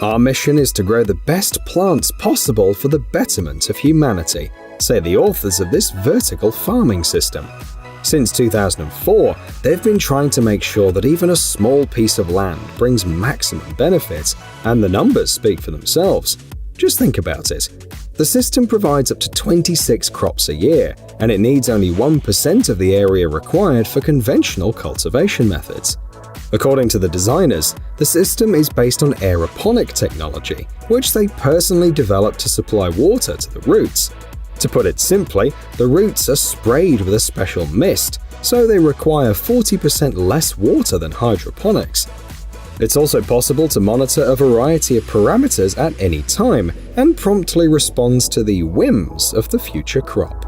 Our mission is to grow the best plants possible for the betterment of humanity, say the authors of this vertical farming system. Since 2004, they've been trying to make sure that even a small piece of land brings maximum benefit, and the numbers speak for themselves. Just think about it. The system provides up to 26 crops a year, and it needs only 1% of the area required for conventional cultivation methods. According to the designers, the system is based on aeroponic technology, which they personally developed to supply water to the roots. To put it simply, the roots are sprayed with a special mist, so they require 40% less water than hydroponics. It's also possible to monitor a variety of parameters at any time and promptly responds to the whims of the future crop.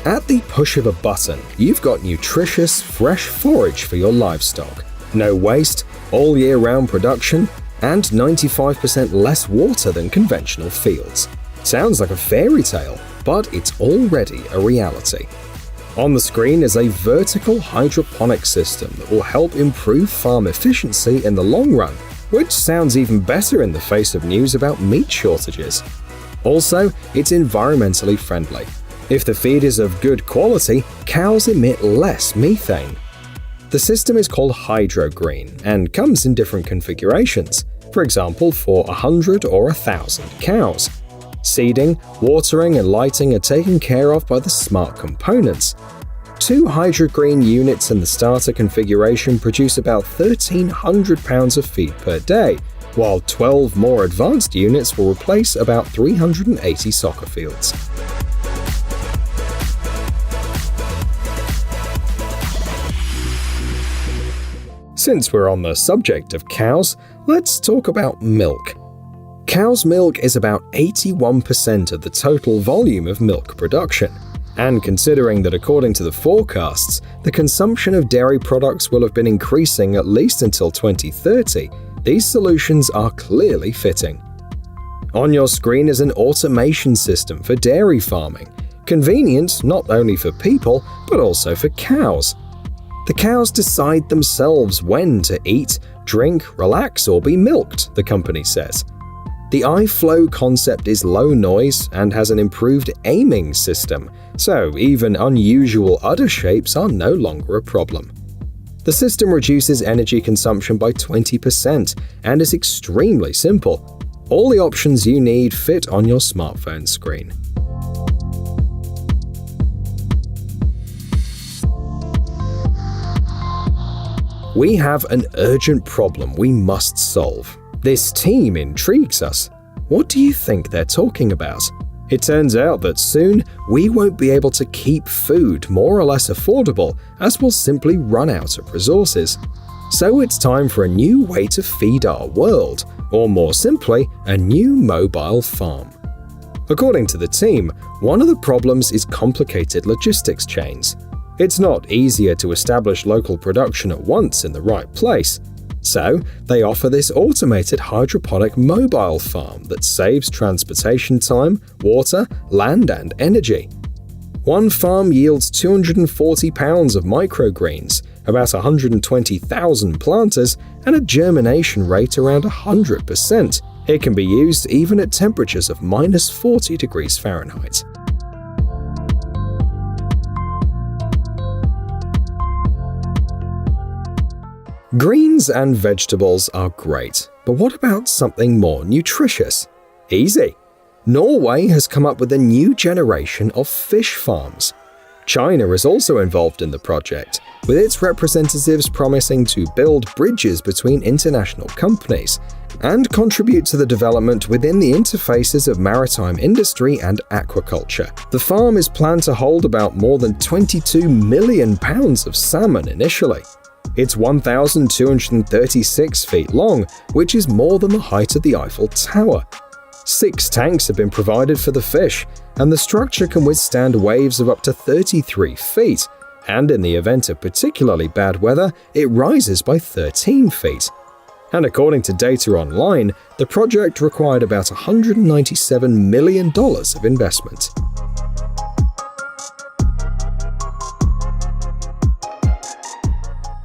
At the push of a button, you've got nutritious, fresh forage for your livestock, no waste, all year-round production, and 95% less water than conventional fields. Sounds like a fairy tale, but it's already a reality. On the screen is a vertical hydroponic system that will help improve farm efficiency in the long run, which sounds even better in the face of news about meat shortages. Also, it's environmentally friendly. If the feed is of good quality, cows emit less methane. The system is called HydroGreen and comes in different configurations, for example for 100 or 1,000 cows. Seeding, watering, and lighting are taken care of by the smart components. 2 HydroGreen units in the starter configuration produce about 1,300 pounds of feed per day, while 12 more advanced units will replace about 380 soccer fields. Since we're on the subject of cows, let's talk about milk. Cow's milk is about 81% of the total volume of milk production, and considering that according to the forecasts, the consumption of dairy products will have been increasing at least until 2030, these solutions are clearly fitting. On your screen is an automation system for dairy farming, convenient not only for people but also for cows. The cows decide themselves when to eat, drink, relax, or be milked, the company says. The iFlow concept is low noise and has an improved aiming system, so even unusual udder shapes are no longer a problem. The system reduces energy consumption by 20% and is extremely simple. All the options you need fit on your smartphone screen. We have an urgent problem we must solve. This team intrigues us. What do you think they're talking about? It turns out that soon we won't be able to keep food more or less affordable as we'll simply run out of resources. So it's time for a new way to feed our world, or more simply, a new mobile farm. According to the team, one of the problems is complicated logistics chains. It's not easier to establish local production at once in the right place. So, they offer this automated hydroponic mobile farm that saves transportation time, water, land, and energy. One farm yields 240 pounds of microgreens, about 120,000 planters, and a germination rate around 100%. It can be used even at temperatures of minus 40 degrees Fahrenheit. Greens and vegetables are great, but what about something more nutritious? Easy! Norway has come up with a new generation of fish farms. China is also involved in the project, with its representatives promising to build bridges between international companies and contribute to the development within the interfaces of maritime industry and aquaculture. The farm is planned to hold about more than 22 million pounds of salmon initially. It's 1,236 feet long, which is more than the height of the Eiffel Tower. 6 tanks have been provided for the fish, and the structure can withstand waves of up to 33 feet, and in the event of particularly bad weather, it rises by 13 feet. And according to data online, the project required about $197 million of investment.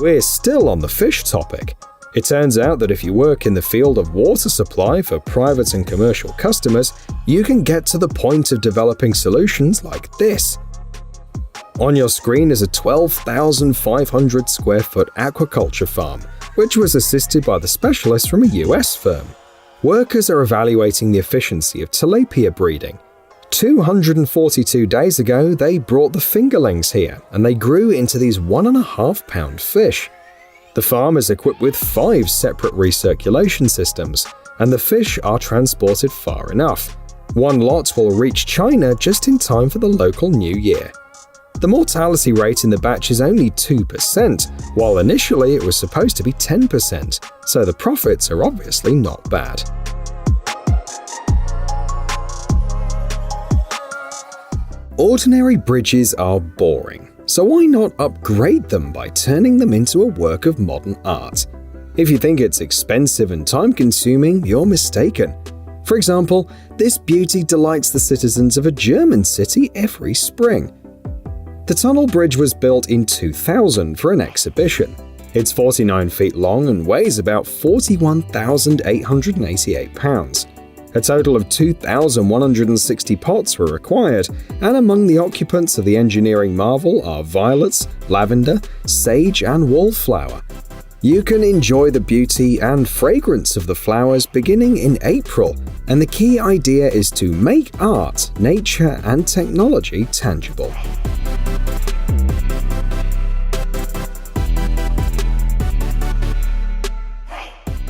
We're still on the fish topic. It turns out that if you work in the field of water supply for private and commercial customers, you can get to the point of developing solutions like this. On your screen is a 12,500 square foot aquaculture farm, which was assisted by the specialists from a US firm. Workers are evaluating the efficiency of tilapia breeding. 242 days ago, they brought the fingerlings here, and they grew into these 1.5-pound fish. The farm is equipped with 5 separate recirculation systems, and the fish are transported far enough. One lot will reach China just in time for the local New Year. The mortality rate in the batch is only 2%, while initially it was supposed to be 10%, so the profits are obviously not bad. Ordinary bridges are boring, so why not upgrade them by turning them into a work of modern art? If you think it's expensive and time-consuming, you're mistaken. For example, this beauty delights the citizens of a German city every spring. The tunnel bridge was built in 2000 for an exhibition. It's 49 feet long and weighs about 41,888 pounds. A total of 2,160 pots were required, and among the occupants of the engineering marvel are violets, lavender, sage, and wallflower. You can enjoy the beauty and fragrance of the flowers beginning in April, and the key idea is to make art, nature, and technology tangible.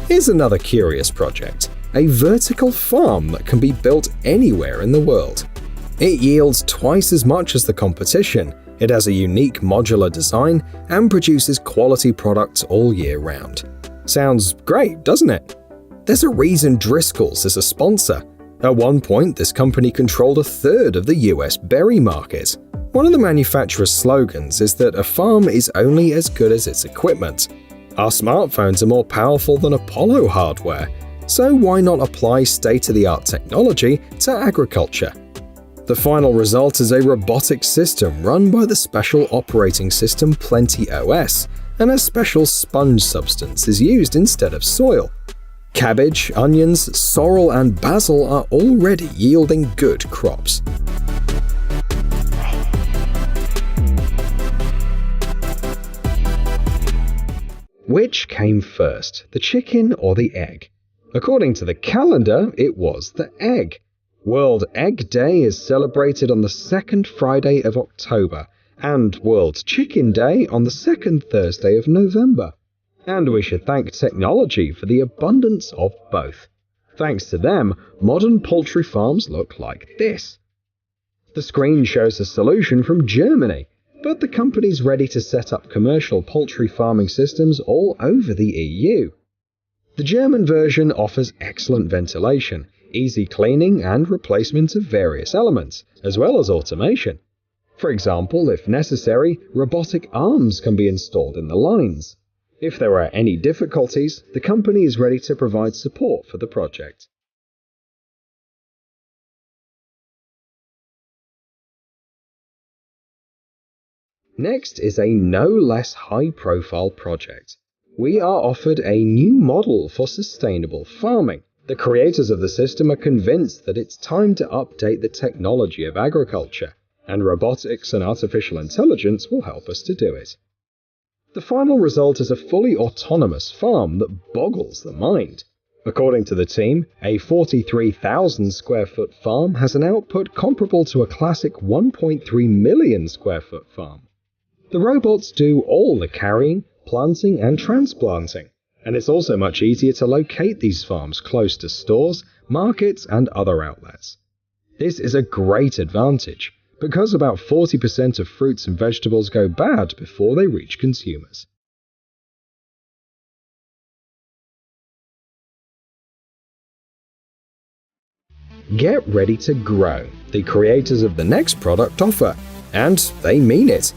Here's another curious project. A vertical farm that can be built anywhere in the world. It yields twice as much as the competition, it has a unique modular design, and produces quality products all year round. Sounds great, doesn't it? There's a reason Driscoll's is a sponsor. At one point, this company controlled 1/3 of the US berry market. One of the manufacturer's slogans is that a farm is only as good as its equipment. Our smartphones are more powerful than Apollo hardware, so why not apply state-of-the-art technology to agriculture? The final result is a robotic system run by the special operating system Plenty OS, and a special sponge substance is used instead of soil. Cabbage, onions, sorrel, and basil are already yielding good crops. Which came first, the chicken or the egg? According to the calendar, it was the egg. World Egg Day is celebrated on the second Friday of October, and World Chicken Day on the second Thursday of November. And we should thank technology for the abundance of both. Thanks to them, modern poultry farms look like this. The screen shows a solution from Germany, but the company's ready to set up commercial poultry farming systems all over the EU. The German version offers excellent ventilation, easy cleaning, and replacement of various elements, as well as automation. For example, if necessary, robotic arms can be installed in the lines. If there are any difficulties, the company is ready to provide support for the project. Next is a no less high-profile project. We are offered a new model for sustainable farming. The creators of the system are convinced that it's time to update the technology of agriculture, and robotics and artificial intelligence will help us to do it. The final result is a fully autonomous farm that boggles the mind. According to the team, a 43,000 square foot farm has an output comparable to a classic 1.3 million square foot farm. The robots do all the carrying, planting, and transplanting, and it's also much easier to locate these farms close to stores, markets, and other outlets. This is a great advantage, because about 40% of fruits and vegetables go bad before they reach consumers. Get ready to grow, the creators of the next product offer, and they mean it.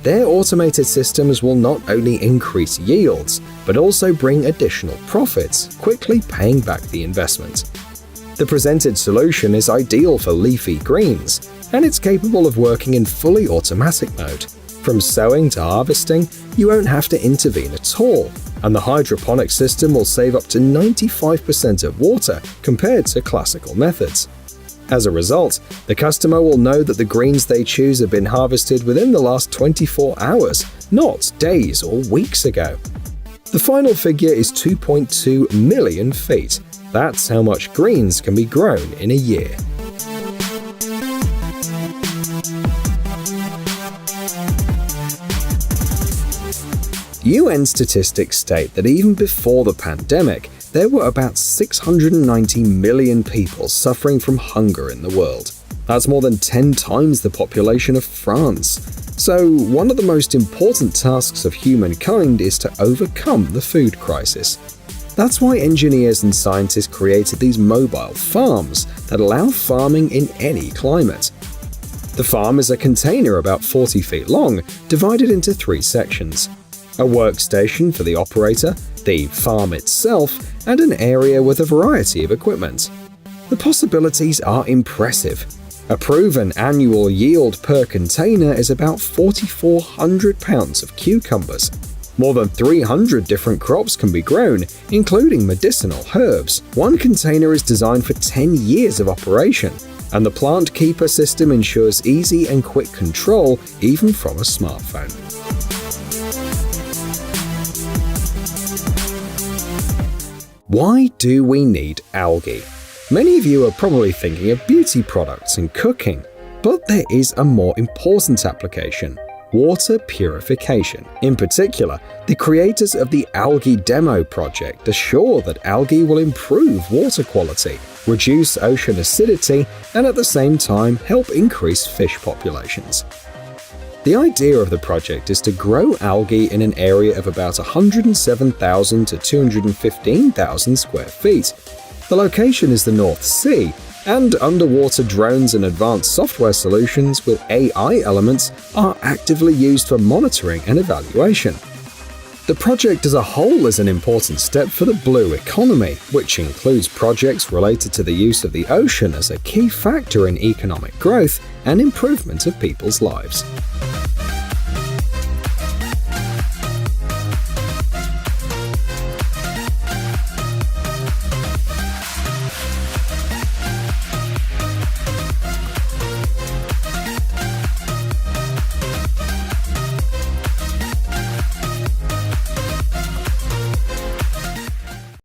Their automated systems will not only increase yields, but also bring additional profits, quickly paying back the investment. The presented solution is ideal for leafy greens, and it's capable of working in fully automatic mode. From sowing to harvesting, you won't have to intervene at all, and the hydroponic system will save up to 95% of water compared to classical methods. As a result, the customer will know that the greens they choose have been harvested within the last 24 hours, not days or weeks ago. The final figure is 2.2 million feet. That's how much greens can be grown in a year. UN statistics state that even before the pandemic, there were about 690 million people suffering from hunger in the world. That's more than 10 times the population of France. So, one of the most important tasks of humankind is to overcome the food crisis. That's why engineers and scientists created these mobile farms that allow farming in any climate. The farm is a container about 40 feet long, divided into 3 sections: a workstation for the operator, the farm itself, and an area with a variety of equipment. The possibilities are impressive. A proven annual yield per container is about 4,400 pounds of cucumbers. More than 300 different crops can be grown, including medicinal herbs. One container is designed for 10 years of operation, and the plant keeper system ensures easy and quick control even from a smartphone. Why do we need algae? Many of you are probably thinking of beauty products and cooking, but there is a more important application: water purification. In particular, the creators of the Algae Demo project assure that algae will improve water quality, reduce ocean acidity, and at the same time help increase fish populations. The idea of the project is to grow algae in an area of about 107,000 to 215,000 square feet. The location is the North Sea, and underwater drones and advanced software solutions with AI elements are actively used for monitoring and evaluation. The project as a whole is an important step for the blue economy, which includes projects related to the use of the ocean as a key factor in economic growth and improvement of people's lives.